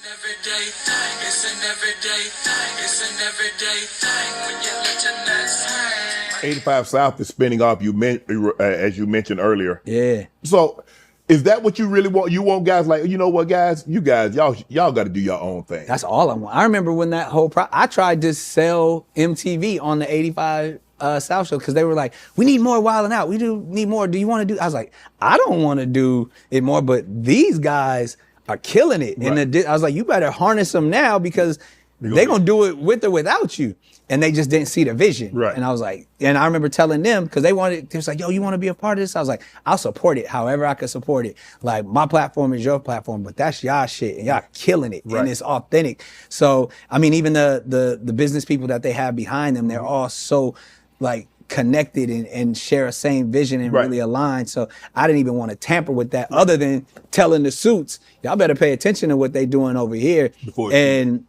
everyday thing. It's an everyday thing. It's an everyday thing when you let your nuts hang. 85 South is spinning off, as you mentioned earlier. Yeah. So is that what you really want? You want guys like, you know what, guys? You guys, y'all got to do your own thing. That's all I want. I remember when that whole I tried to sell MTV on the 85 South show because they were like, we need more Wild 'N Out. We do need more. Do you want to do? I was like, I don't want to do it more, but these guys are killing it. Right. And I was like, you better harness them now because they're going to do it with or without you. And they just didn't see the vision. Right. And I was like, and I remember telling them, because they was like, yo, you want to be a part of this? I was like, I'll support it however I can support it. Like, my platform is your platform, but that's y'all shit, and y'all killing it, Right. and it's authentic. So, I mean, even the business people that they have behind them, they're all so, like, connected and share a same vision and Right. really aligned. So I didn't even want to tamper with that other than telling the suits, y'all better pay attention to what they doing over here. And,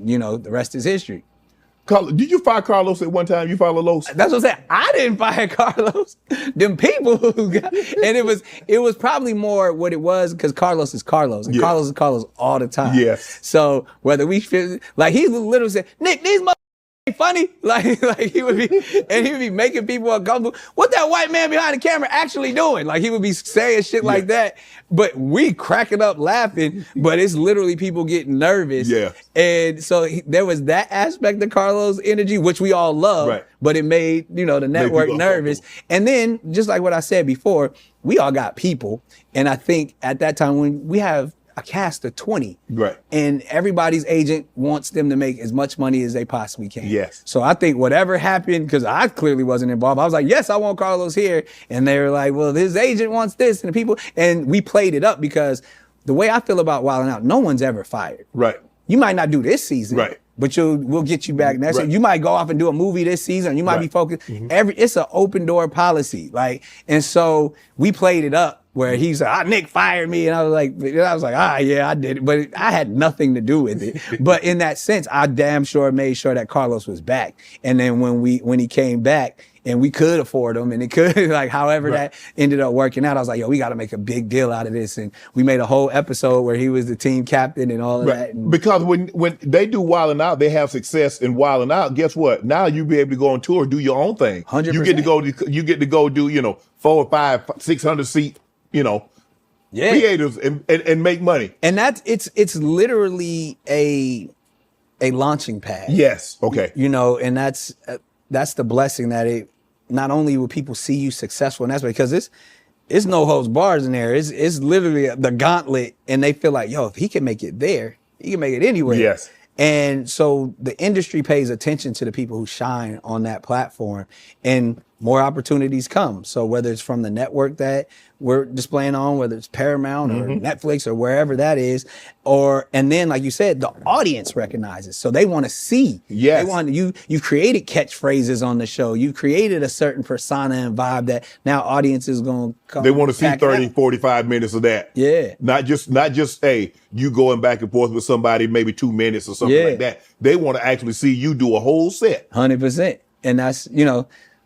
you know, the rest is history. Did you fire Karlous at one time? You fired Los? That's what I'm saying. I didn't fire Karlous. Them people who got, and it was probably more what it was because Karlous is Karlous, and Yeah. Karlous is Karlous all the time. Yes. So whether we feel like he literally said, Nick, these motherfuckers ain't funny. Like he would be making people uncomfortable. What that white man behind the camera actually doing? Like he would be saying shit like that. But we cracking up laughing, but it's literally people getting nervous. Yeah. And so there was that aspect of Karlous' energy, which we all love, Right. but it made, you know, the network people nervous. And then, just like what I said before, we all got people. And I think at that time when we have a cast of 20, Right. and everybody's agent wants them to make as much money as they possibly can. Yes. So I think whatever happened, because I clearly wasn't involved, I was like, yes, I want Karlous here. And they were like, well, his agent wants this, and the people, and we played it up because the way I feel about Wild 'N Out, no one's ever fired. Right. You might not do this season. Right. But we'll get you back next year. Right. You might go off and do a movie this season. You might be focused. It's an open door policy. And so we played it up where he's like, Nick fired me. And I was like, yeah, I did it. But I had nothing to do with it. But in that sense, I damn sure made sure that Karlous was back. And then when he came back, and we could afford him, and it could, like, however that ended up working out, I was like, yo, we got to make a big deal out of this. And we made a whole episode where he was the team captain and all of that. And Because when they do Wild 'N Out, they have success in Wild 'N Out. Guess what? Now you be able to go on tour, do your own thing. 100%. You get to go do 400 or 500, 600 seat theaters and make money. And it's literally a launching pad. Yes. Okay. And that's the blessing that it not only will people see you successful, and that's because it's no holds bars in there. It's literally the gauntlet, and they feel like, yo, if he can make it there, he can make it anywhere. Yes. And so the industry pays attention to the people who shine on that platform, and more opportunities come. So whether it's from the network that we're displaying on, whether it's Paramount or Netflix or wherever that is, and then, like you said, the audience recognizes. So they want to see. Yes. They want you've created catchphrases on the show. You've created a certain persona and vibe that now audiences going to come. They want to see back 30, out. 45 minutes of that. Yeah. Not just, hey, you going back and forth with somebody, maybe 2 minutes or something like that. They want to actually see you do a whole set. 100%. And that's,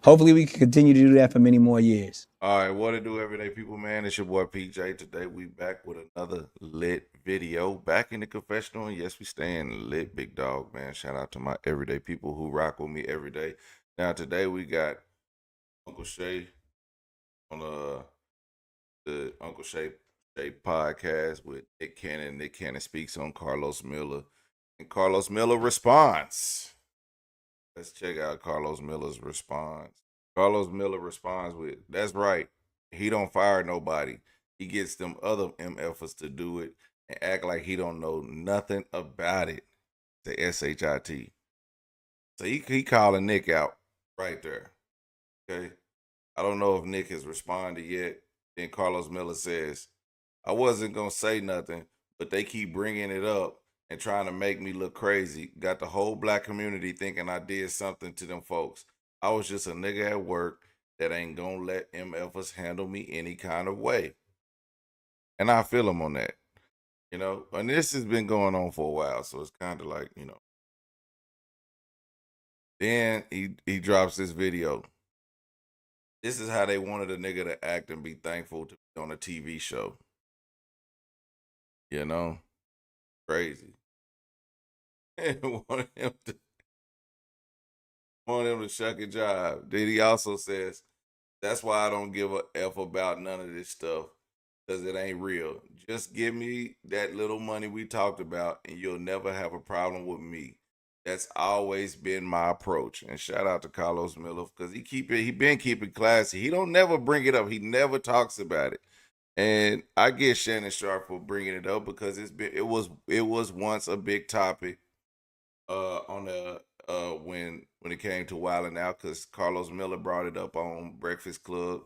hopefully we can continue to do that for many more years. All right, what it do, everyday people, man? It's your boy PJ. Today we back with another lit video. Back in the confessional, and yes, we staying lit, big dog, man. Shout out to my everyday people who rock with me every day. Now today we got Uncle Shay on the Uncle Shay podcast with Nick Cannon. Nick Cannon speaks on Karlous Miller, and Karlous Miller responds. Let's check out Karlous Miller's response. Karlous Miller responds with, that's right, he don't fire nobody. He gets them other MFers to do it and act like he don't know nothing about it. The SHIT. So he calling Nick out right there. Okay. I don't know if Nick has responded yet. Then Karlous Miller says, I wasn't going to say nothing, but they keep bringing it up and trying to make me look crazy. Got the whole black community thinking I did something to them folks. I was just a nigga at work that ain't gonna let MFers handle me any kind of way. And I feel him on that. And this has been going on for a while, so it's kind of like, Then he drops this video. This is how they wanted a nigga to act and be thankful to be on a TV show. crazy. wanted him to shuck a job. Then he also says, that's why I don't give a F about none of this stuff, because it ain't real. Just give me that little money we talked about and you'll never have a problem with me. That's always been my approach. And shout out to Karlous Miller, because he been keeping classy. He don't never bring it up. He never talks about it. And I get Shannon Sharp for bringing it up, because it was once a big topic on the when it came to wilding out, because Karlous Miller brought it up on Breakfast Club.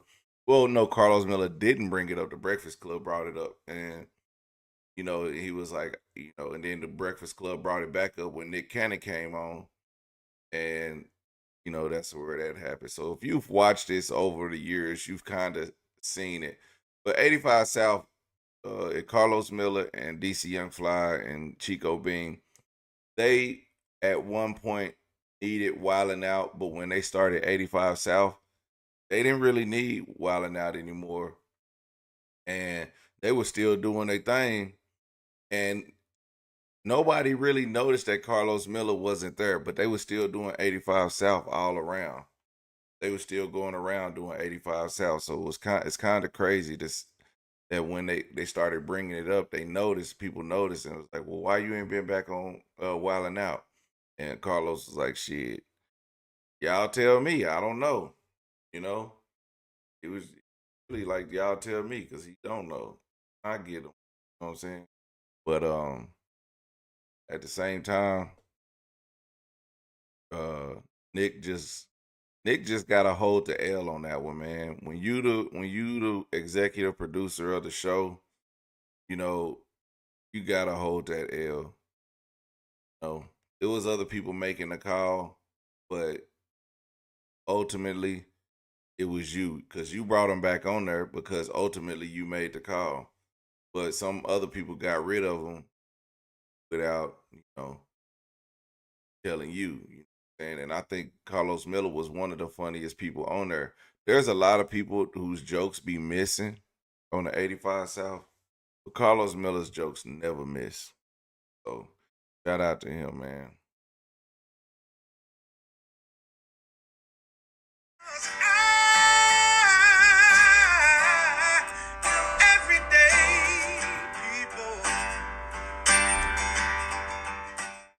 Well, no, Karlous Miller didn't bring it up. The Breakfast Club brought it up, and he was like, and then the Breakfast Club brought it back up when Nick Cannon came on, and that's where that happened. So if you've watched this over the years, you've kind of seen it. But 85 South, Karlous Miller and DC Young Fly and Chico Bean, they at one point needed Wildin' Out, but when they started 85 South, they didn't really need Wildin' Out anymore. And they were still doing their thing. And nobody really noticed that Karlous Miller wasn't there, but they were still doing 85 South all around. They were still going around doing 85 South. So it's kind of crazy that when they started bringing it up, people noticed, and it was like, well, why you ain't been back on Wildin' Out? And Karlous was like, shit, y'all tell me. I don't know. It was really like, y'all tell me, because he don't know. I get him. You know what I'm saying? But at the same time, Nick just got to hold the L on that one, man. When you the executive producer of the show, you gotta hold that L. It was other people making the call, but ultimately it was you, because you brought him back on there because ultimately you made the call. But some other people got rid of him without, telling you. And I think Karlous Miller was one of the funniest people on there. There's a lot of people whose jokes be missing on the 85 South, but Karlous Miller's jokes never miss. So shout out to him, man.